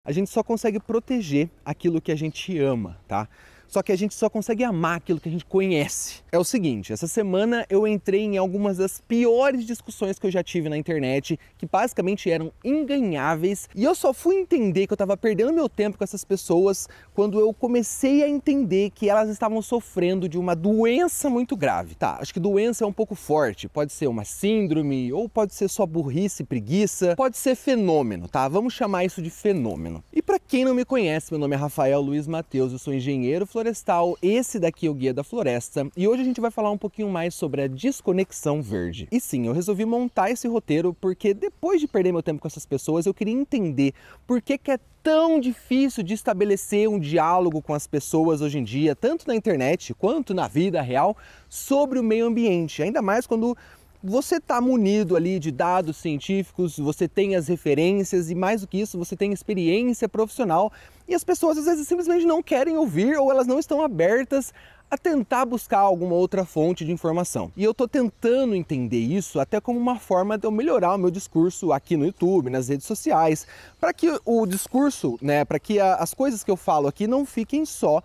a gente só consegue proteger aquilo que a gente ama, tá? Só que a gente só consegue amar aquilo que a gente conhece. É o seguinte, essa semana eu entrei em algumas das piores discussões que eu já tive na internet, que basicamente eram inganháveis, e eu só fui entender que eu estava perdendo meu tempo com essas pessoas quando eu comecei a entender que elas estavam sofrendo de uma doença muito grave. Tá, acho que doença é um pouco forte, pode ser uma síndrome, ou pode ser só burrice, preguiça, pode ser fenômeno, tá? Vamos chamar isso de fenômeno. E para quem não me conhece, meu nome é Rafael Luiz Mateus, eu sou engenheiro florestal, esse daqui é o Guia da Floresta, e hoje a gente vai falar um pouquinho mais sobre a desconexão verde. E sim, eu resolvi montar esse roteiro porque depois de perder meu tempo com essas pessoas, eu queria entender por que é tão difícil de estabelecer um diálogo com as pessoas hoje em dia, tanto na internet quanto na vida real, sobre o meio ambiente, ainda mais quando você está munido ali de dados científicos, você tem as referências e mais do que isso, você tem experiência profissional e as pessoas às vezes simplesmente não querem ouvir ou elas não estão abertas a tentar buscar alguma outra fonte de informação. E eu estou tentando entender isso até como uma forma de eu melhorar o meu discurso aqui no YouTube, nas redes sociais, para que o discurso, né, para que as coisas que eu falo aqui não fiquem só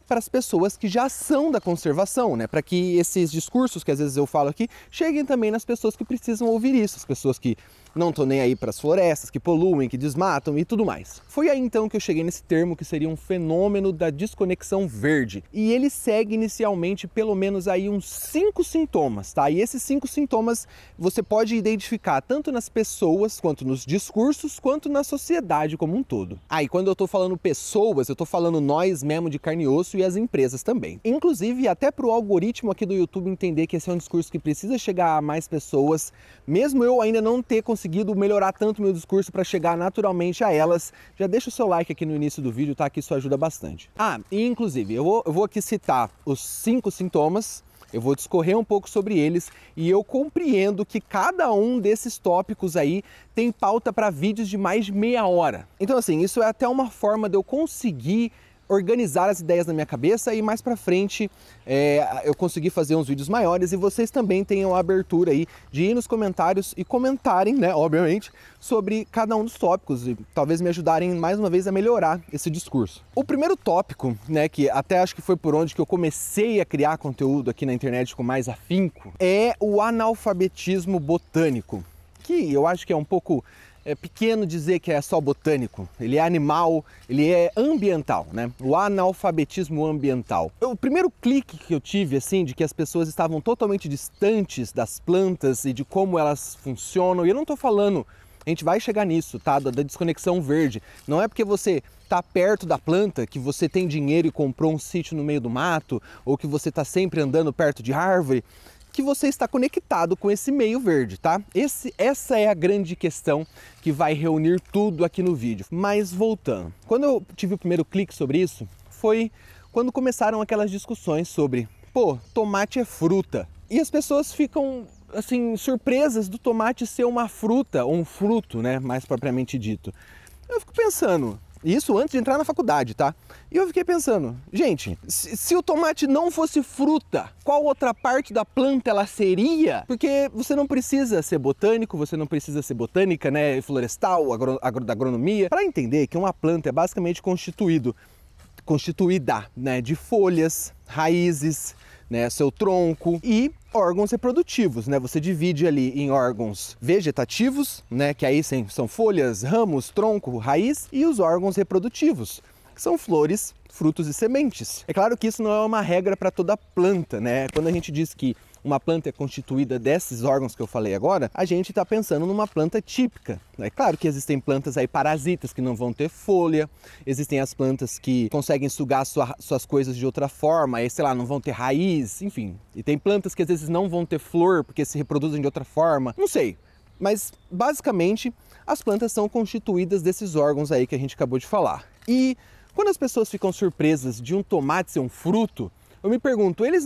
para as pessoas que já são da conservação, né? Para que esses discursos que às vezes eu falo aqui cheguem também nas pessoas que precisam ouvir isso, as pessoas que não estão nem aí para as florestas, que poluem, que desmatam e tudo mais. Foi aí então que eu cheguei nesse termo que seria um fenômeno da desconexão verde. E ele segue inicialmente pelo menos aí uns 5 sintomas, tá? E esses 5 sintomas você pode identificar tanto nas pessoas, quanto nos discursos, quanto na sociedade como um todo. E quando eu tô falando pessoas, eu tô falando nós mesmo de carne e osso e as empresas também. Inclusive até para o algoritmo aqui do YouTube entender que esse é um discurso que precisa chegar a mais pessoas, mesmo eu ainda não ter conseguido melhorar tanto meu discurso para chegar naturalmente a elas, já deixa o seu like aqui no início do vídeo, tá? Que isso ajuda bastante. E inclusive, eu vou aqui citar os 5 sintomas, eu vou discorrer um pouco sobre eles e eu compreendo que cada um desses tópicos aí tem pauta para vídeos de mais de meia hora. Então assim, isso é até uma forma de eu conseguir organizar as ideias na minha cabeça e mais pra frente eu consegui fazer uns vídeos maiores e vocês também tenham a abertura aí de ir nos comentários e comentarem, né, obviamente, sobre cada um dos tópicos e talvez me ajudarem mais uma vez a melhorar esse discurso. O primeiro tópico, né, que até acho que foi por onde que eu comecei a criar conteúdo aqui na internet com mais afinco, é o analfabetismo botânico, que eu acho que é um pouco pequeno dizer que é só botânico, ele é animal, ele é ambiental, né? O analfabetismo ambiental. O primeiro clique que eu tive, assim, de que as pessoas estavam totalmente distantes das plantas e de como elas funcionam, e eu não tô falando, a gente vai chegar nisso, tá? Da desconexão verde. Não é porque você tá perto da planta, que você tem dinheiro e comprou um sítio no meio do mato, ou que você tá sempre andando perto de árvore, que você está conectado com esse meio verde, tá? Essa é a grande questão que vai reunir tudo aqui no vídeo. Mas voltando, quando eu tive o primeiro clique sobre isso, foi quando começaram aquelas discussões sobre, pô, tomate é fruta. E as pessoas ficam, assim, surpresas do tomate ser uma fruta, ou um fruto, né, mais propriamente dito. Eu fico pensando, isso antes de entrar na faculdade, tá? E eu fiquei pensando, gente, se o tomate não fosse fruta, qual outra parte da planta ela seria? Porque você não precisa ser botânico, você não precisa ser botânica, né, florestal, da agronomia, para entender que uma planta é basicamente constituída, né, de folhas, raízes, né, seu tronco e órgãos reprodutivos, né? Você divide ali em órgãos vegetativos, né, que aí são folhas, ramos, tronco, raiz, e os órgãos reprodutivos, que são flores, frutos e sementes. É claro que isso não é uma regra para toda planta, né? Quando a gente diz que uma planta é constituída desses órgãos que eu falei agora, a gente está pensando numa planta típica. É claro que existem plantas aí parasitas que não vão ter folha, existem as plantas que conseguem sugar suas coisas de outra forma, aí, sei lá, não vão ter raiz, enfim. E tem plantas que às vezes não vão ter flor porque se reproduzem de outra forma, não sei. Mas, basicamente, as plantas são constituídas desses órgãos aí que a gente acabou de falar. E quando as pessoas ficam surpresas de um tomate ser um fruto, eu me pergunto, elas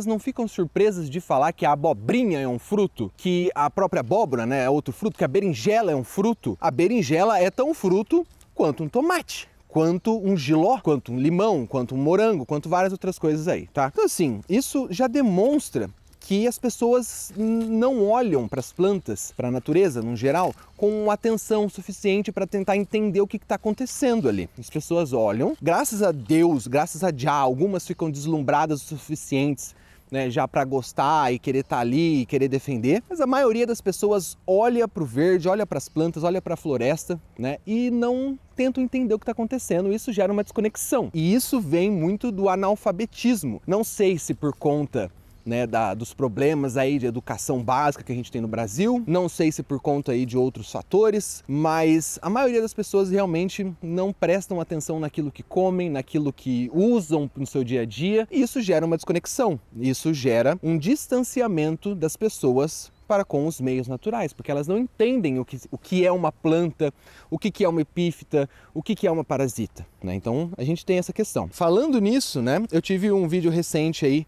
não ficam surpresas de falar que a abobrinha é um fruto, que a própria abóbora, né, é outro fruto, que a berinjela é um fruto? A berinjela é tão fruto quanto um tomate, quanto um jiló, quanto um limão, quanto um morango, quanto várias outras coisas aí, tá? Então assim, isso já demonstra que as pessoas não olham para as plantas, para a natureza no geral, com atenção suficiente para tentar entender o que está acontecendo ali. As pessoas olham, graças a Deus, graças a Já, algumas ficam deslumbradas o suficientes, né, já para gostar e querer estar ali e querer defender, mas a maioria das pessoas olha para o verde, olha para as plantas, olha para a floresta, né, e não tentam entender o que está acontecendo. Isso gera uma desconexão. E isso vem muito do analfabetismo. Não sei se por conta, né, dos problemas aí de educação básica que a gente tem no Brasil, não sei se por conta aí de outros fatores, mas a maioria das pessoas realmente não prestam atenção naquilo que comem, naquilo que usam no seu dia a dia, e isso gera uma desconexão, isso gera um distanciamento das pessoas para com os meios naturais, porque elas não entendem o que é uma planta, o que é uma epífita, o que é uma parasita, né? Então a gente tem essa questão. Falando nisso, né, eu tive um vídeo recente aí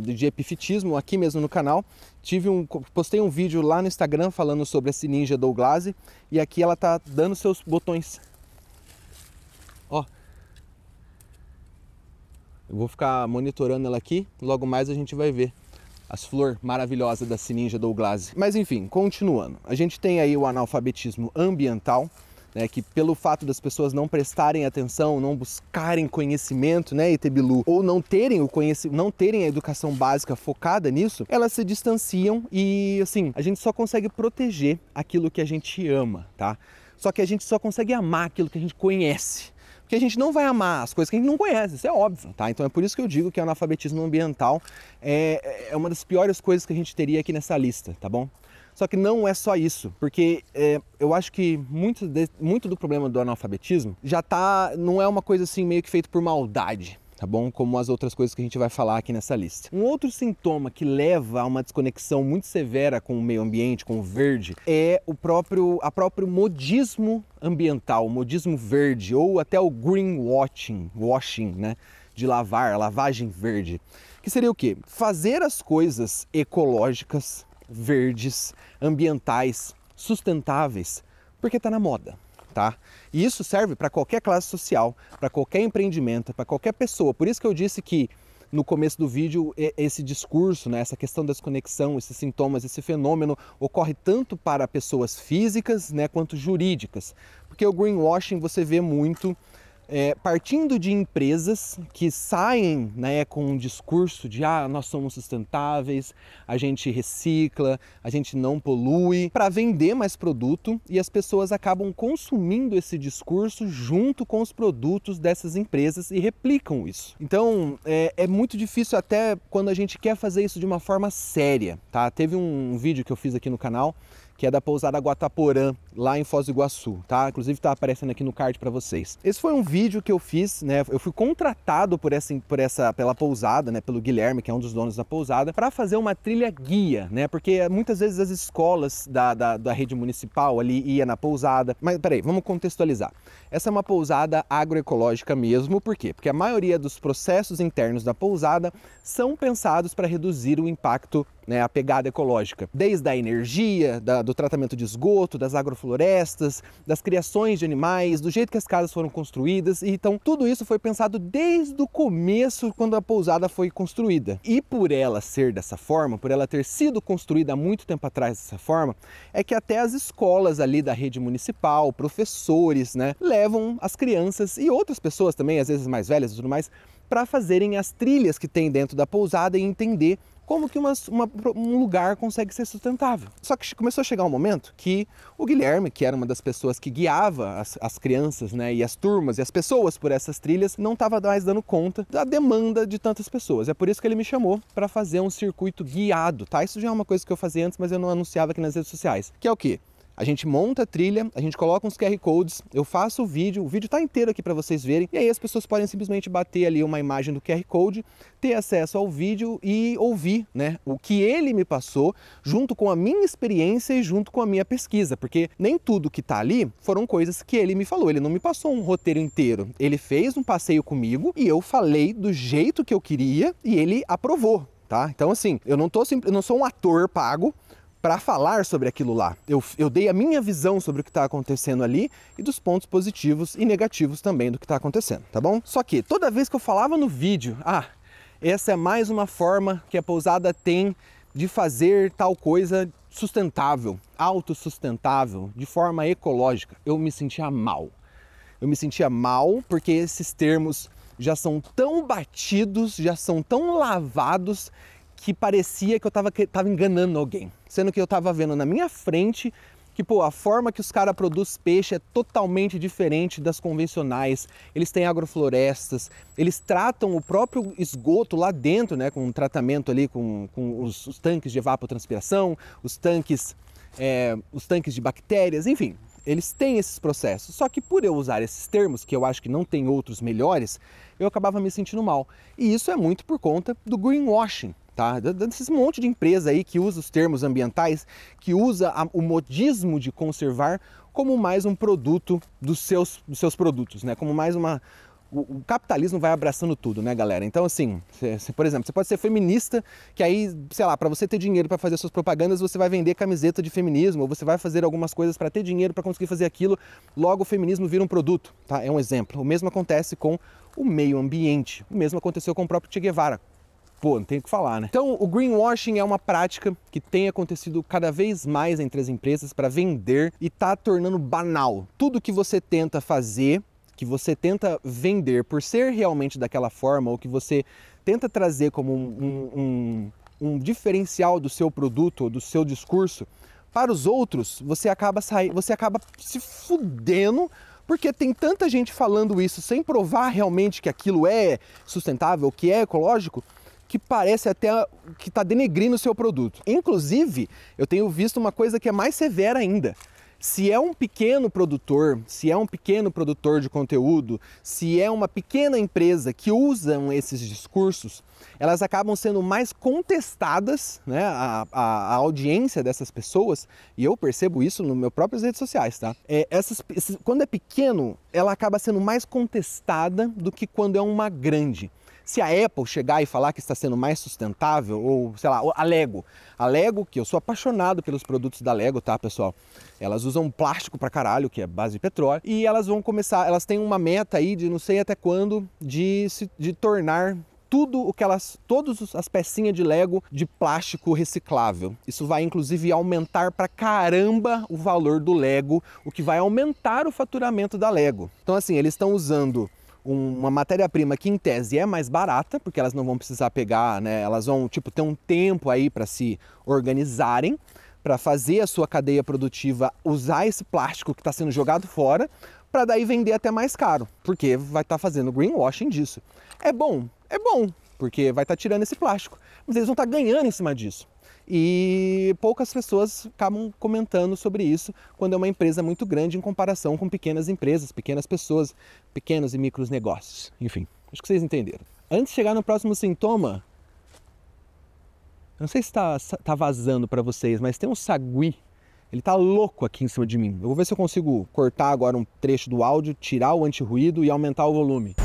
de epifitismo aqui mesmo no canal. Postei um vídeo lá no Instagram falando sobre a sininja Douglas, e aqui ela tá dando seus botões. Ó, eu vou ficar monitorando ela aqui, logo mais a gente vai ver as flores maravilhosas da sininja Douglas. Mas enfim, continuando, a gente tem aí o analfabetismo ambiental, né, que pelo fato das pessoas não prestarem atenção, não buscarem conhecimento, né, Itebilu, ou não terem não terem a educação básica focada nisso, elas se distanciam e, assim, a gente só consegue proteger aquilo que a gente ama, tá? Só que a gente só consegue amar aquilo que a gente conhece. Porque a gente não vai amar as coisas que a gente não conhece, isso é óbvio, tá? Então é por isso que eu digo que o analfabetismo ambiental é uma das piores coisas que a gente teria aqui nessa lista, tá bom? Só que não é só isso, porque eu acho que muito do problema do analfabetismo não é uma coisa assim meio que feita por maldade, tá bom? Como as outras coisas que a gente vai falar aqui nessa lista. Um outro sintoma que leva a uma desconexão muito severa com o meio ambiente, com o verde, é o próprio modismo ambiental, o modismo verde, ou até o greenwashing, né? De lavagem verde. Que seria o quê? Fazer as coisas ecológicas, verdes, ambientais, sustentáveis, porque está na moda, tá? E isso serve para qualquer classe social, para qualquer empreendimento, para qualquer pessoa. Por isso que eu disse que no começo do vídeo esse discurso, né, essa questão da desconexão, esses sintomas, esse fenômeno ocorre tanto para pessoas físicas, né, quanto jurídicas. Porque o greenwashing você vê muito partindo de empresas que saem, né, com um discurso de nós somos sustentáveis, a gente recicla, a gente não polui, para vender mais produto, e as pessoas acabam consumindo esse discurso junto com os produtos dessas empresas e replicam isso. Então é muito difícil até quando a gente quer fazer isso de uma forma séria, tá? Teve um vídeo que eu fiz aqui no canal que é da pousada Guataporã, lá em Foz do Iguaçu, tá? Inclusive tá aparecendo aqui no card para vocês. Esse foi um vídeo que eu fiz, né? Eu fui contratado pela pousada, né? Pelo Guilherme, que é um dos donos da pousada, para fazer uma trilha guia, né? Porque muitas vezes as escolas da rede municipal ali ia na pousada. Mas peraí, vamos contextualizar. Essa é uma pousada agroecológica mesmo, por quê? Porque a maioria dos processos internos da pousada são pensados para reduzir o impacto, né, a pegada ecológica, desde a energia, do tratamento de esgoto, das agroflorestas, das criações de animais, do jeito que as casas foram construídas. E então tudo isso foi pensado desde o começo, quando a pousada foi construída. E por ela ser dessa forma, por ela ter sido construída há muito tempo atrás dessa forma, é que até as escolas ali da rede municipal, professores, né, levam as crianças e outras pessoas também, às vezes mais velhas e tudo mais, para fazerem as trilhas que tem dentro da pousada e entender como que um lugar consegue ser sustentável. Só que começou a chegar um momento que o Guilherme, que era uma das pessoas que guiava as crianças, né, e as turmas e as pessoas por essas trilhas, não estava mais dando conta da demanda de tantas pessoas. É por isso que ele me chamou para fazer um circuito guiado, tá? Isso já é uma coisa que eu fazia antes, mas eu não anunciava aqui nas redes sociais. Que é o quê? A gente monta a trilha, a gente coloca uns QR Codes, eu faço o vídeo tá inteiro aqui para vocês verem, e aí as pessoas podem simplesmente bater ali uma imagem do QR Code, ter acesso ao vídeo e ouvir, né, o que ele me passou, junto com a minha experiência e junto com a minha pesquisa, porque nem tudo que tá ali foram coisas que ele me falou, ele não me passou um roteiro inteiro, ele fez um passeio comigo e eu falei do jeito que eu queria e ele aprovou, tá? Então assim, eu não sou um ator pago para falar sobre aquilo lá. Eu dei a minha visão sobre o que está acontecendo ali e dos pontos positivos e negativos também do que está acontecendo, tá bom? Só que toda vez que eu falava no vídeo, essa é mais uma forma que a pousada tem de fazer tal coisa sustentável, autossustentável, de forma ecológica. Eu me sentia mal. Eu me sentia mal porque esses termos já são tão batidos, já são tão lavados, que parecia que eu estava enganando alguém. Sendo que eu estava vendo na minha frente que, pô, a forma que os caras produzem peixe é totalmente diferente das convencionais. Eles têm agroflorestas, eles tratam o próprio esgoto lá dentro, né, com um tratamento ali com os tanques de evapotranspiração, os tanques de bactérias, enfim. Eles têm esses processos, só que por eu usar esses termos, que eu acho que não tem outros melhores, eu acabava me sentindo mal. E isso é muito por conta do greenwashing, tá? Desses monte de empresa aí que usa os termos ambientais, que usa o modismo de conservar como mais um produto dos seus produtos, né? Como mais uma... O capitalismo vai abraçando tudo, né, galera? Então, assim, por exemplo, você pode ser feminista, que aí, sei lá, para você ter dinheiro para fazer suas propagandas, você vai vender camiseta de feminismo, ou você vai fazer algumas coisas para ter dinheiro para conseguir fazer aquilo, logo o feminismo vira um produto, tá? É um exemplo. O mesmo acontece com o meio ambiente, o mesmo aconteceu com o próprio Che Guevara. Pô, não tem o que falar, né? Então, o greenwashing é uma prática que tem acontecido cada vez mais entre as empresas para vender e tá tornando banal. Tudo que você tenta fazer, que você tenta vender por ser realmente daquela forma, ou que você tenta trazer como um diferencial do seu produto ou do seu discurso, para os outros, você acaba se fudendo, porque tem tanta gente falando isso sem provar realmente que aquilo é sustentável, que é ecológico, que parece até que está denegrindo o seu produto. Inclusive, eu tenho visto uma coisa que é mais severa ainda. Se é um pequeno produtor de conteúdo, se é uma pequena empresa que usam esses discursos, elas acabam sendo mais contestadas, né? A audiência dessas pessoas, e eu percebo isso nos meus próprios redes sociais, tá? Quando é pequeno, ela acaba sendo mais contestada do que quando é uma grande. Se a Apple chegar e falar que está sendo mais sustentável, ou sei lá, a Lego, que eu sou apaixonado pelos produtos da Lego, tá, pessoal? Elas usam plástico pra caralho, que é base de petróleo, e elas elas têm uma meta aí de não sei até quando, de tornar todas as pecinhas de Lego de plástico reciclável. Isso vai inclusive aumentar pra caramba o valor do Lego, o que vai aumentar o faturamento da Lego. Então assim, eles estão usando uma matéria-prima que em tese é mais barata, porque elas não vão precisar pegar, né? Elas vão ter um tempo aí para se organizarem, para fazer a sua cadeia produtiva usar esse plástico que está sendo jogado fora, para daí vender até mais caro, porque vai estar fazendo greenwashing disso. É bom, porque vai estar tirando esse plástico, mas eles vão estar ganhando em cima disso. E poucas pessoas acabam comentando sobre isso quando é uma empresa muito grande em comparação com pequenas empresas, pequenas pessoas, pequenos e micros negócios. Enfim, acho que vocês entenderam. Antes de chegar no próximo sintoma, eu não sei se tá vazando para vocês, mas tem um sagui, ele tá louco aqui em cima de mim. Eu vou ver se eu consigo cortar agora um trecho do áudio, tirar o anti-ruído e aumentar o volume.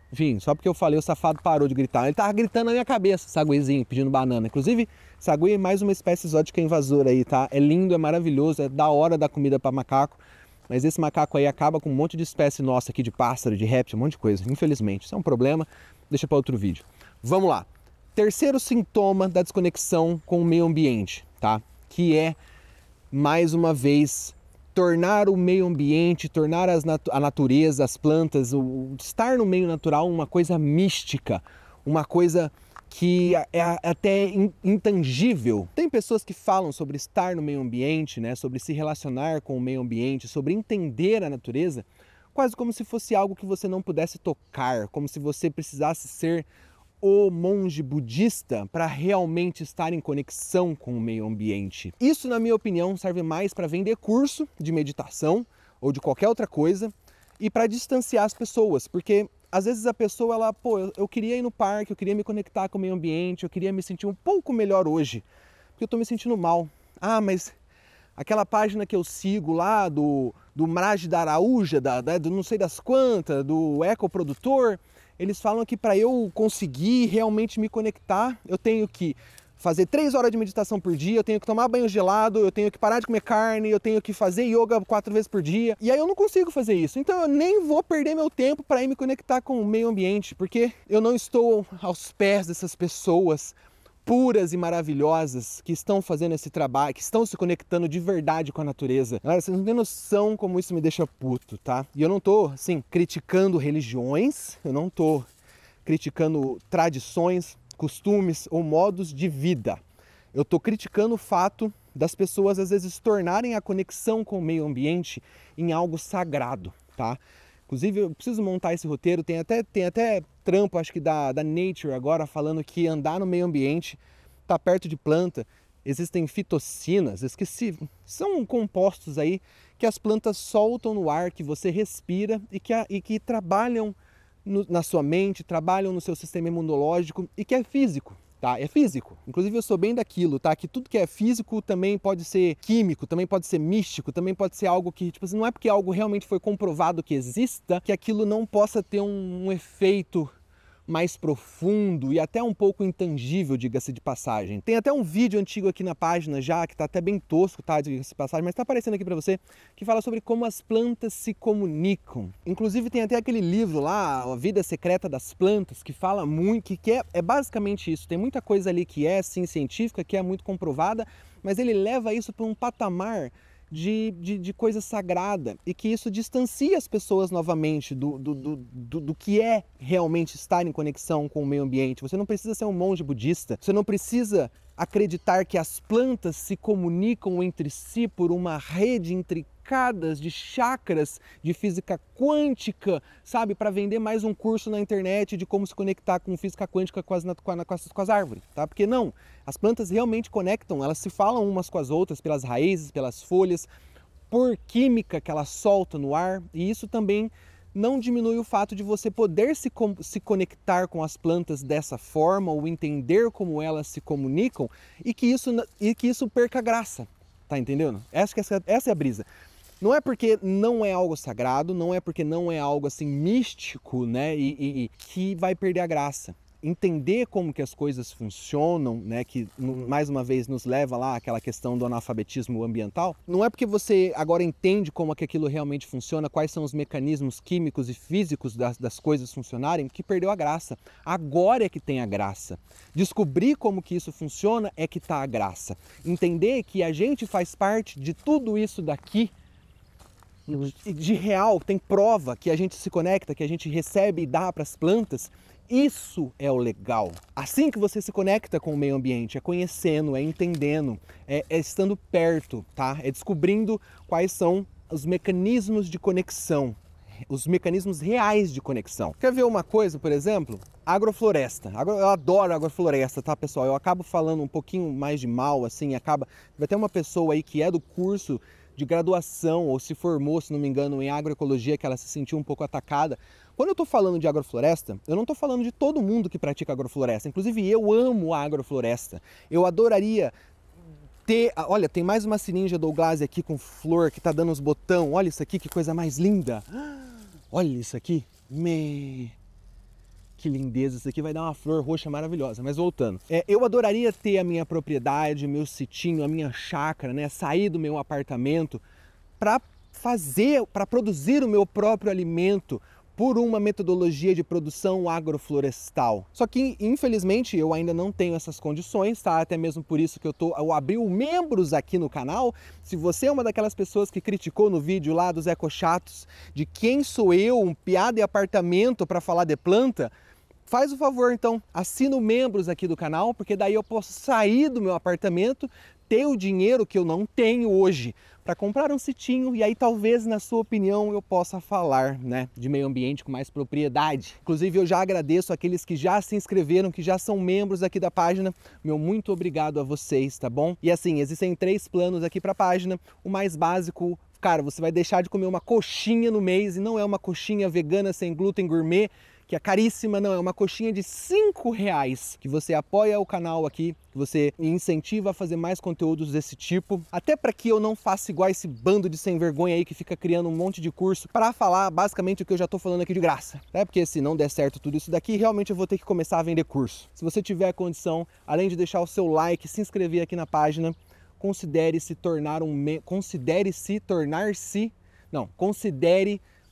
Enfim, só porque eu falei, o safado parou de gritar. Ele tava gritando na minha cabeça, saguizinho, pedindo banana. Inclusive, sagui é mais uma espécie exótica invasora aí, tá? É lindo, é maravilhoso, é da hora da comida para macaco. Mas esse macaco aí acaba com um monte de espécie nossa aqui, de pássaro, de réptil, um monte de coisa. Infelizmente, isso é um problema. Deixa para outro vídeo. Vamos lá. Terceiro sintoma da desconexão com o meio ambiente, tá? Que é, mais uma vez, tornar o meio ambiente, tornar a natureza, as plantas, estar no meio natural uma coisa mística, uma coisa que é até intangível. Tem pessoas que falam sobre estar no meio ambiente, né, sobre se relacionar com o meio ambiente, sobre entender a natureza, quase como se fosse algo que você não pudesse tocar, como se você precisasse ser o monge budista para realmente estar em conexão com o meio ambiente. Isso, na minha opinião, serve mais para vender curso de meditação ou de qualquer outra coisa e para distanciar as pessoas, porque às vezes a pessoa, eu queria ir no parque, eu queria me conectar com o meio ambiente, eu queria me sentir um pouco melhor hoje, porque eu estou me sentindo mal. Ah, mas aquela página que eu sigo lá do Mraj da Araúja, do não sei das quantas, do ecoprodutor, eles falam que para eu conseguir realmente me conectar, eu tenho que fazer 3 horas de meditação por dia, eu tenho que tomar banho gelado, eu tenho que parar de comer carne, eu tenho que fazer yoga 4 vezes por dia. E aí eu não consigo fazer isso. Então eu nem vou perder meu tempo para ir me conectar com o meio ambiente, porque eu não estou aos pés dessas pessoas puras e maravilhosas que estão fazendo esse trabalho, que estão se conectando de verdade com a natureza. Galera, vocês não têm noção como isso me deixa puto, tá? E eu não tô, assim, criticando religiões, eu não tô criticando tradições, costumes ou modos de vida. Eu tô criticando o fato das pessoas às vezes tornarem a conexão com o meio ambiente em algo sagrado, tá? Inclusive, eu preciso montar esse roteiro, tem até trampo, acho que da Nature agora, falando que andar no meio ambiente, tá perto de planta, existem fitocinas, esqueci, são compostos aí que as plantas soltam no ar, que você respira e que trabalham na sua mente, trabalham no seu sistema imunológico e que é físico. Tá? É físico. Inclusive eu sou bem daquilo, tá? Que tudo que é físico também pode ser químico, também pode ser místico, também pode ser algo que, tipo assim, não é porque algo realmente foi comprovado que exista, que aquilo não possa ter um efeito mais profundo e até um pouco intangível, diga-se de passagem. Tem até um vídeo antigo aqui na página já, que tá até bem tosco, tá, diga-se de passagem, mas tá aparecendo aqui para você, que fala sobre como as plantas se comunicam. Inclusive tem até aquele livro lá, A Vida Secreta das Plantas, que fala muito, que é basicamente isso. Tem muita coisa ali que é, sim, científica, que é muito comprovada, mas ele leva isso para um patamar de coisa sagrada e que isso distancia as pessoas novamente do que é realmente estar em conexão com o meio ambiente. Você não precisa ser um monge budista, você não precisa acreditar que as plantas se comunicam entre si por uma rede intricada de chakras de física quântica, sabe? Para vender mais um curso na internet de como se conectar com física quântica com as árvores, tá? Porque não, as plantas realmente conectam, elas se falam umas com as outras pelas raízes, pelas folhas, por química que elas soltam no ar, e isso também não diminui o fato de você poder se conectar com as plantas dessa forma ou entender como elas se comunicam e que isso perca graça, tá entendendo? Essa é a brisa. Não é porque não é algo sagrado, não é porque não é algo assim místico, né, e que vai perder a graça. Entender como que as coisas funcionam, né, que mais uma vez nos leva lá àquela questão do analfabetismo ambiental, não é porque você agora entende como é que aquilo realmente funciona, quais são os mecanismos químicos e físicos das coisas funcionarem, que perdeu a graça. Agora é que tem a graça. Descobrir como que isso funciona é que tá a graça. Entender que a gente faz parte de tudo isso daqui, de real, tem prova que a gente se conecta, que a gente recebe e dá para as plantas. Isso é o legal. Assim que você se conecta com o meio ambiente, é conhecendo, é entendendo, é estando perto, tá? É descobrindo quais são os mecanismos de conexão, os mecanismos reais de conexão. Quer ver uma coisa, por exemplo? Agrofloresta. Eu adoro agrofloresta, tá, pessoal? Eu acabo falando um pouquinho mais de mal, assim, vai ter uma pessoa aí que é do curso de graduação ou se formou, se não me engano, em agroecologia, que ela se sentiu um pouco atacada. Quando eu estou falando de agrofloresta, eu não estou falando de todo mundo que pratica agrofloresta. Inclusive, eu amo a agrofloresta. Eu adoraria ter... Olha, tem mais uma seringa Douglasia aqui com flor que está dando uns botão. Olha isso aqui, que coisa mais linda. Olha isso aqui. Que lindeza, isso aqui vai dar uma flor roxa maravilhosa. Mas voltando, eu adoraria ter a minha propriedade, meu sitinho, a minha chácara, né? Sair do meu apartamento para produzir o meu próprio alimento por uma metodologia de produção agroflorestal. Só que, infelizmente, eu ainda não tenho essas condições, tá? Até mesmo por isso que eu abri o membros aqui no canal. Se você é uma daquelas pessoas que criticou no vídeo lá dos ecochatos de quem sou eu, um piá de apartamento para falar de planta, faz o favor, então, assina o membros aqui do canal, porque daí eu posso sair do meu apartamento, ter o dinheiro que eu não tenho hoje para comprar um sitinho e aí talvez, na sua opinião, eu possa falar, né, de meio ambiente com mais propriedade. Inclusive, eu já agradeço aqueles que já se inscreveram, que já são membros aqui da página. Meu muito obrigado a vocês, tá bom? E assim, existem 3 planos aqui para a página. O mais básico, cara, você vai deixar de comer uma coxinha no mês e não é uma coxinha vegana sem glúten gourmet, que é caríssima, não, é uma coxinha de R$5, que você apoia o canal aqui, que você me incentiva a fazer mais conteúdos desse tipo, até para que eu não faça igual esse bando de sem vergonha aí que fica criando um monte de curso para falar basicamente o que eu já estou falando aqui de graça, né? Porque se não der certo tudo isso daqui, realmente eu vou ter que começar a vender curso. Se você tiver a condição, além de deixar o seu like, se inscrever aqui na página, considere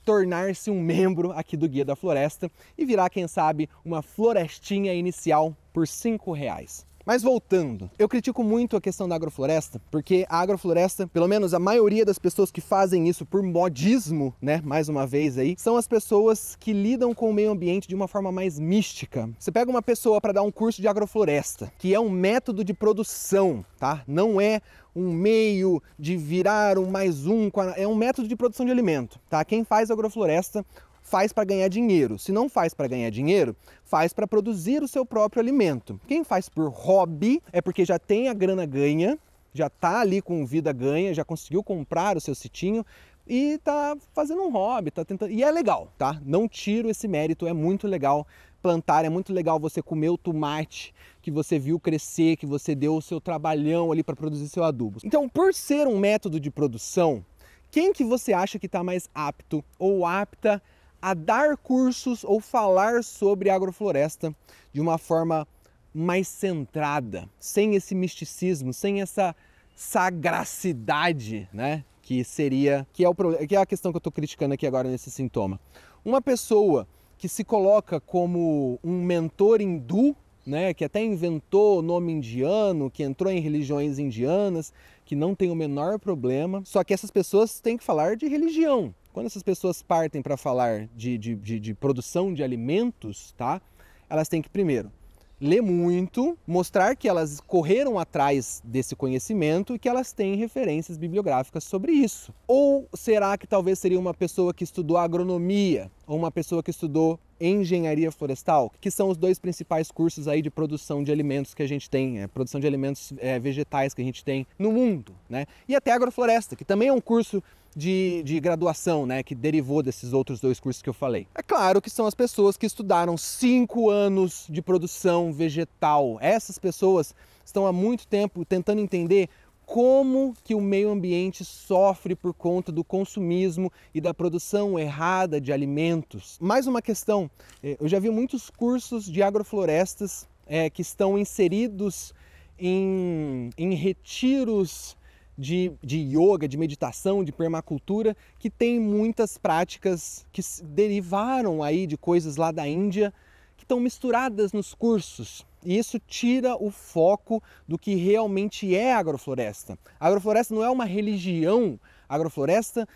tornar-se um membro aqui do Guia da Floresta e virar, quem sabe, uma florestinha inicial por R$5. Mas voltando, eu critico muito a questão da agrofloresta, porque a agrofloresta, pelo menos a maioria das pessoas que fazem isso por modismo, né, mais uma vez aí, são as pessoas que lidam com o meio ambiente de uma forma mais mística. Você pega uma pessoa para dar um curso de agrofloresta, que é um método de produção, tá? Não é um meio de virar um mais um, é um método de produção de alimento, tá? Quem faz agrofloresta faz para ganhar dinheiro. Se não faz para ganhar dinheiro, faz para produzir o seu próprio alimento. Quem faz por hobby é porque já tem a grana ganha, já tá ali com vida ganha, já conseguiu comprar o seu sitinho e tá fazendo um hobby, tá tentando... E é legal, tá? Não tiro esse mérito, é muito legal plantar, é muito legal você comer o tomate que você viu crescer, que você deu o seu trabalhão ali para produzir seu adubo. Então, por ser um método de produção, quem que você acha que está mais apto ou apta a dar cursos ou falar sobre agrofloresta de uma forma mais centrada, sem esse misticismo, sem essa sagacidade, né? Que é a questão que eu estou criticando aqui agora nesse sintoma. Uma pessoa que se coloca como um mentor hindu, né, que até inventou o nome indiano, que entrou em religiões indianas, que não tem o menor problema, só que essas pessoas têm que falar de religião. Quando essas pessoas partem para falar de produção de alimentos, tá? Elas têm que, primeiro, ler muito, mostrar que elas correram atrás desse conhecimento e que elas têm referências bibliográficas sobre isso. Ou será que talvez seria uma pessoa que estudou agronomia ou uma pessoa que estudou engenharia florestal, que são os dois principais cursos aí de produção de alimentos que a gente tem, produção de alimentos vegetais que a gente tem no mundo, né? E até agrofloresta, que também é um curso de graduação, né, que derivou desses outros dois cursos que eu falei. É claro que são as pessoas que estudaram 5 anos de produção vegetal. Essas pessoas estão há muito tempo tentando entender como que o meio ambiente sofre por conta do consumismo e da produção errada de alimentos. Mais uma questão, eu já vi muitos cursos de agroflorestas que estão inseridos em retiros de yoga, de meditação, de permacultura, que tem muitas práticas que derivaram aí de coisas lá da Índia, que estão misturadas nos cursos. E isso tira o foco do que realmente é a agrofloresta. A agrofloresta não é uma religião. A agrofloresta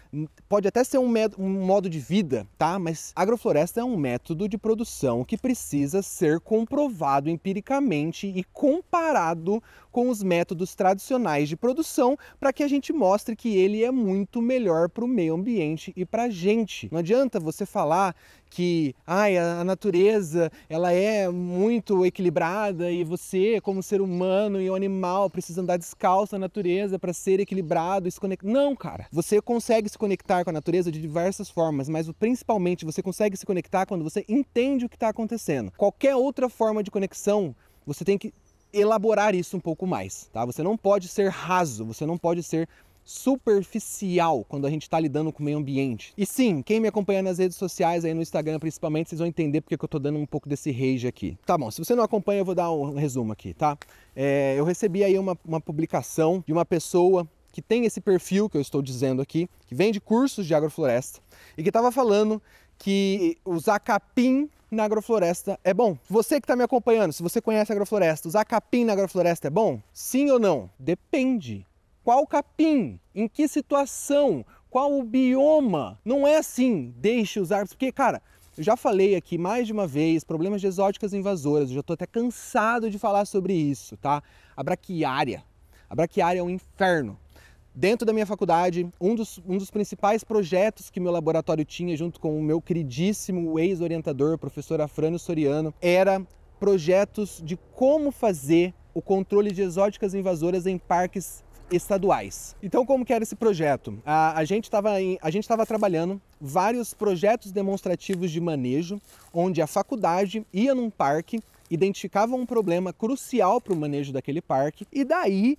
pode até ser um modo de vida, tá? Mas a agrofloresta é um método de produção que precisa ser comprovado empiricamente e comparado com os métodos tradicionais de produção para que a gente mostre que ele é muito melhor para o meio ambiente e para a gente. Não adianta você falar que a natureza ela é muito equilibrada e você, como ser humano e um animal, precisa andar descalço na natureza para ser equilibrado e se conectar. Não, cara. Você consegue se conectar com a natureza de diversas formas, mas principalmente você consegue se conectar quando você entende o que está acontecendo. Qualquer outra forma de conexão, você tem que elaborar isso um pouco mais, tá? Você não pode ser raso, você não pode ser superficial quando a gente está lidando com o meio ambiente. E sim, quem me acompanha nas redes sociais, aí no Instagram principalmente, vocês vão entender porque que eu tô dando um pouco desse rage aqui. Tá bom, se você não acompanha, eu vou dar um resumo aqui, tá? Eu recebi aí uma publicação de uma pessoa que tem esse perfil que eu estou dizendo aqui, que vende cursos de agrofloresta e que estava falando que usar capim na agrofloresta é bom. Você que está me acompanhando, se você conhece a agrofloresta, usar capim na agrofloresta é bom? Sim ou não? Depende. Qual capim? Em que situação? Qual o bioma? Não é assim, deixe usar, porque, cara, eu já falei aqui mais de uma vez, problemas de exóticas invasoras, eu já estou até cansado de falar sobre isso, tá? A braquiária é um inferno. Dentro da minha faculdade, um dos principais projetos que meu laboratório tinha, junto com o meu queridíssimo ex-orientador, professor Afrânio Soriano, era projetos de como fazer o controle de exóticas invasoras em parques estaduais. Então, como que era esse projeto? A gente estava trabalhando vários projetos demonstrativos de manejo, onde a faculdade ia num parque, identificava um problema crucial para o manejo daquele parque, e daí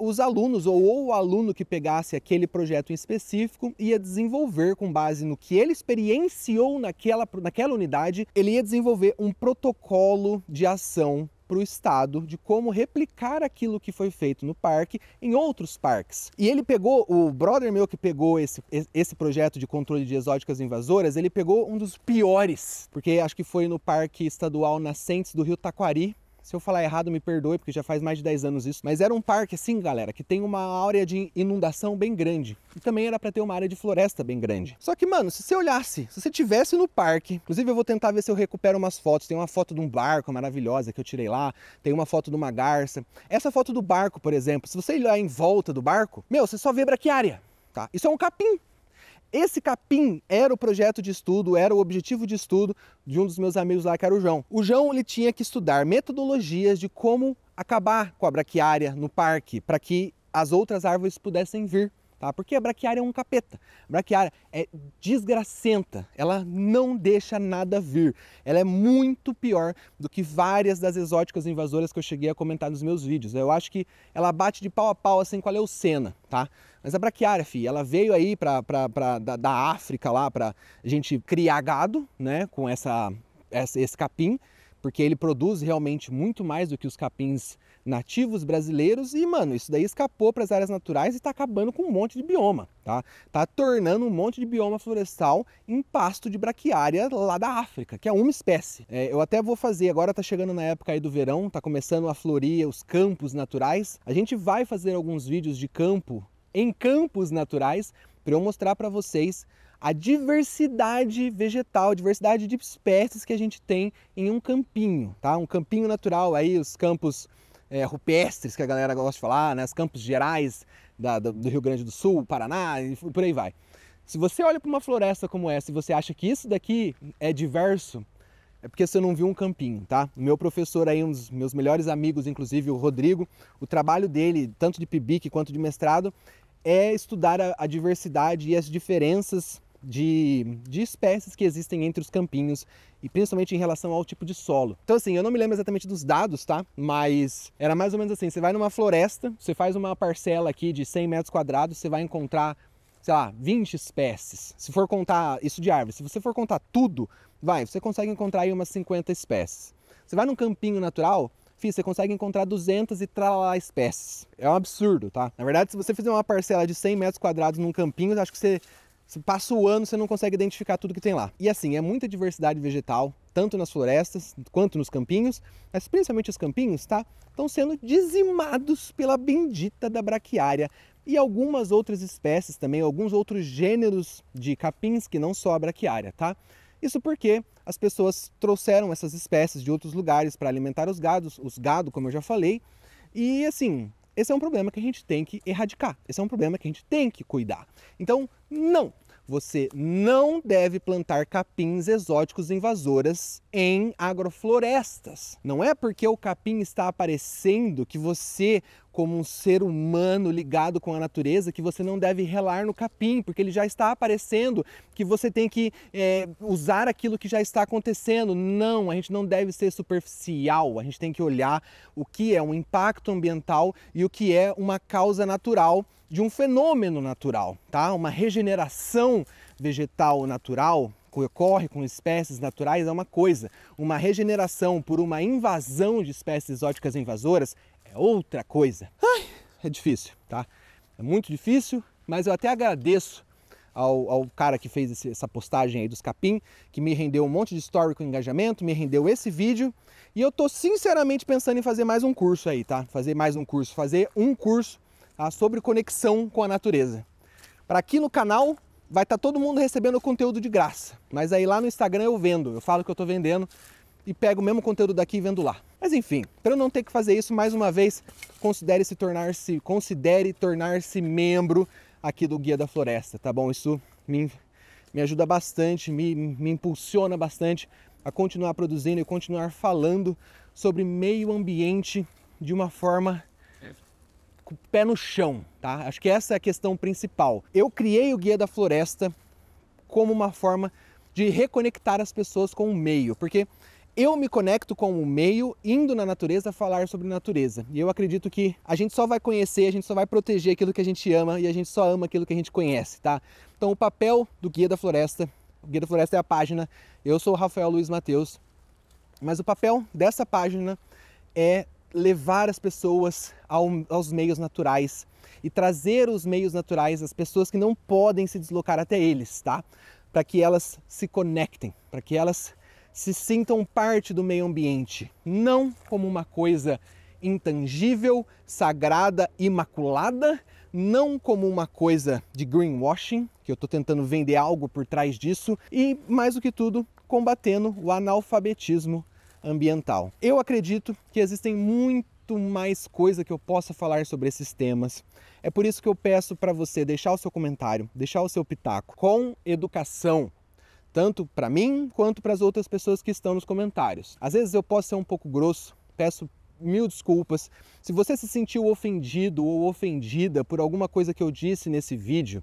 os alunos ou o aluno que pegasse aquele projeto em específico ia desenvolver, com base no que ele experienciou naquela unidade, ele ia desenvolver um protocolo de ação para o estado de como replicar aquilo que foi feito no parque em outros parques. E ele pegou, o brother meu que pegou esse projeto de controle de exóticas invasoras, ele pegou um dos piores, porque acho que foi no Parque Estadual Nascentes do Rio Taquari. Se eu falar errado, me perdoe, porque já faz mais de 10 anos isso. Mas era um parque assim, galera, que tem uma área de inundação bem grande. E também era para ter uma área de floresta bem grande. Só que, mano, se você olhasse, se você tivesse no parque... Inclusive, eu vou tentar ver se eu recupero umas fotos. Tem uma foto de um barco maravilhosa que eu tirei lá. Tem uma foto de uma garça. Essa foto do barco, por exemplo, se você olhar em volta do barco, meu, você só vê braquiária, tá? Isso é um capim. Esse capim era o projeto de estudo, era o objetivo de estudo de um dos meus amigos lá, que era o João. O João, ele tinha que estudar metodologias de como acabar com a braquiária no parque, para que as outras árvores pudessem vir, tá? Porque a braquiária é um capeta. A braquiária é desgracenta, ela não deixa nada vir. Ela é muito pior do que várias das exóticas invasoras que eu cheguei a comentar nos meus vídeos. Eu acho que ela bate de pau a pau assim com a leucena, tá? Mas a braquiária, filho, ela veio aí da África lá pra gente criar gado, né, com esse capim, porque ele produz realmente muito mais do que os capins nativos brasileiros e, mano, isso daí escapou para as áreas naturais e está acabando com um monte de bioma, tá? Tá tornando um monte de bioma florestal em pasto de braquiária lá da África, que é uma espécie. Eu até vou fazer, agora tá chegando na época aí do verão, tá começando a florir os campos naturais. A gente vai fazer alguns vídeos de campo em campos naturais para eu mostrar para vocês a diversidade vegetal, a diversidade de espécies que a gente tem em um campinho, tá? Um campinho natural, aí os campos rupestres que a galera gosta de falar, né? Os campos gerais do Rio Grande do Sul, Paraná e por aí vai. Se você olha para uma floresta como essa e você acha que isso daqui é diverso, é porque você não viu um campinho, tá? O meu professor aí, um dos meus melhores amigos, inclusive o Rodrigo, o trabalho dele, tanto de PIBIC quanto de mestrado, é estudar a diversidade e as diferenças de espécies que existem entre os campinhos e principalmente em relação ao tipo de solo. Então assim, eu não me lembro exatamente dos dados, tá? Mas era mais ou menos assim, você vai numa floresta, você faz uma parcela aqui de 100 metros quadrados, você vai encontrar, sei lá, 20 espécies. Se for contar isso de árvore, se você for contar tudo, você consegue encontrar aí umas 50 espécies. Você vai num campinho natural, você consegue encontrar 200 e tralá espécies. É um absurdo, tá? Na verdade, se você fizer uma parcela de 100 metros quadrados num campinho, acho que você passa o ano, você não consegue identificar tudo que tem lá. E assim, é muita diversidade vegetal, tanto nas florestas quanto nos campinhos, mas principalmente os campinhos, tá? Estão sendo dizimados pela bendita da braquiária e algumas outras espécies também, alguns outros gêneros de capins que não só a braquiária, tá? Isso porque as pessoas trouxeram essas espécies de outros lugares para alimentar os gado, como eu já falei, e assim, esse é um problema que a gente tem que erradicar, esse é um problema que a gente tem que cuidar. Então, não! Você não deve plantar capins exóticos invasoras em agroflorestas. Não é porque o capim está aparecendo que você, como um ser humano ligado com a natureza, que você não deve relar no capim, porque ele já está aparecendo, que você tem que usar aquilo que já está acontecendo. Não, a gente não deve ser superficial, a gente tem que olhar o que é um impacto ambiental e o que é uma causa natural de um fenômeno natural, tá? Uma regeneração vegetal natural que ocorre com espécies naturais é uma coisa, uma regeneração por uma invasão de espécies exóticas invasoras é outra coisa. Ai, é difícil, tá? É muito difícil, mas eu até agradeço ao cara que fez essa postagem aí dos capim, que me rendeu um monte de story com engajamento, me rendeu esse vídeo, e eu tô sinceramente pensando em fazer mais um curso aí, tá? Fazer um curso sobre conexão com a natureza. Para aqui no canal vai estar todo mundo recebendo conteúdo de graça, mas aí lá no Instagram eu vendo, eu falo que eu estou vendendo e pego o mesmo conteúdo daqui e vendo lá. Mas enfim, para eu não ter que fazer isso mais uma vez, considere tornar-se membro aqui do Guia da Floresta, tá bom? Isso me ajuda bastante, me impulsiona bastante a continuar produzindo e continuar falando sobre meio ambiente de uma forma com o pé no chão, tá? Acho que essa é a questão principal. Eu criei o Guia da Floresta como uma forma de reconectar as pessoas com o meio, porque eu me conecto com o meio indo na natureza falar sobre natureza. E eu acredito que a gente só vai conhecer, a gente só vai proteger aquilo que a gente ama e a gente só ama aquilo que a gente conhece, tá? Então o papel do Guia da Floresta, o Guia da Floresta é a página, eu sou o Rafael Luiz Mateus, mas o papel dessa página é levar as pessoas aos meios naturais e trazer os meios naturais às pessoas que não podem se deslocar até eles, tá? Para que elas se conectem, para que elas se sintam parte do meio ambiente, não como uma coisa intangível, sagrada, imaculada, não como uma coisa de greenwashing, que eu estou tentando vender algo por trás disso, e mais do que tudo, combatendo o analfabetismo ambiental. Eu acredito que existem muito mais coisa que eu possa falar sobre esses temas. É por isso que eu peço para você deixar o seu comentário, deixar o seu pitaco com educação, tanto para mim quanto para as outras pessoas que estão nos comentários. Às vezes eu posso ser um pouco grosso, peço mil desculpas. Se você se sentiu ofendido ou ofendida por alguma coisa que eu disse nesse vídeo,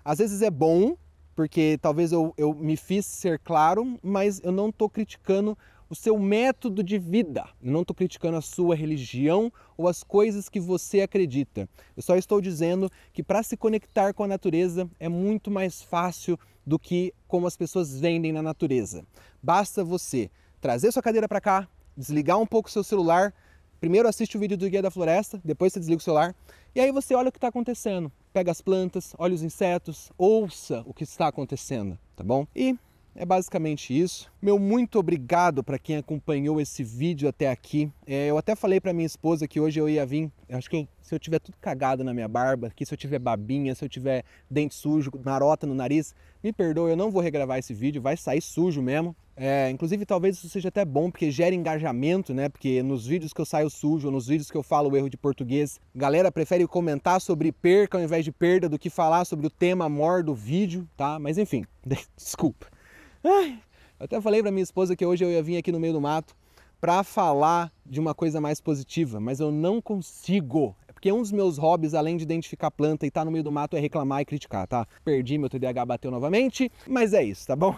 às vezes é bom, porque talvez eu me fiz ser claro, mas eu não estou criticando o seu método de vida. Eu não estou criticando a sua religião ou as coisas que você acredita. Eu só estou dizendo que para se conectar com a natureza é muito mais fácil do que como as pessoas vendem na natureza. Basta você trazer sua cadeira para cá, desligar um pouco o seu celular, primeiro assiste o vídeo do Guia da Floresta, depois você desliga o celular, e aí você olha o que está acontecendo. Pega as plantas, olha os insetos, ouça o que está acontecendo, tá bom? E é basicamente isso. Meu muito obrigado para quem acompanhou esse vídeo até aqui. Eu até falei para minha esposa que hoje eu ia vir, acho que se eu tiver tudo cagado na minha barba, que se eu tiver babinha, se eu tiver dente sujo, marota no nariz, me perdoe, eu não vou regravar esse vídeo, vai sair sujo mesmo. Inclusive talvez isso seja até bom, porque gera engajamento, né? Porque nos vídeos que eu saio sujo, nos vídeos que eu falo o erro de português, a galera prefere comentar sobre perca ao invés de perda do que falar sobre o tema maior do vídeo, tá? Mas enfim, desculpa. Eu até falei para minha esposa que hoje eu ia vir aqui no meio do mato para falar de uma coisa mais positiva, mas eu não consigo. É porque um dos meus hobbies, além de identificar planta e estar no meio do mato, é reclamar e criticar, tá? Perdi, meu TDAH bateu novamente, mas é isso, tá bom?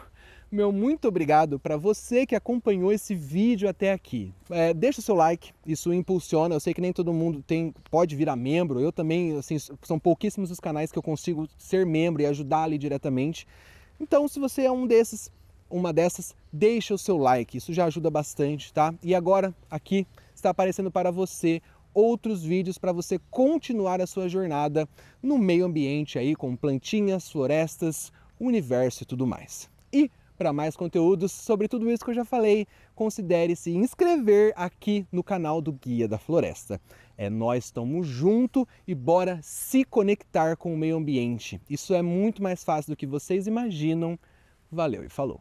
Meu muito obrigado para você que acompanhou esse vídeo até aqui. Deixa o seu like, isso impulsiona. Eu sei que nem todo mundo pode virar membro. Eu também, assim, são pouquíssimos os canais que eu consigo ser membro e ajudar ali diretamente. Então, se você é uma dessas, deixa o seu like, isso já ajuda bastante, tá? E agora, aqui, está aparecendo para você outros vídeos para você continuar a sua jornada no meio ambiente aí, com plantinhas, florestas, universo e tudo mais. E para mais conteúdos sobre tudo isso que eu já falei, considere se inscrever aqui no canal do Guia da Floresta. Nós estamos juntos e bora se conectar com o meio ambiente. Isso é muito mais fácil do que vocês imaginam. Valeu e falou!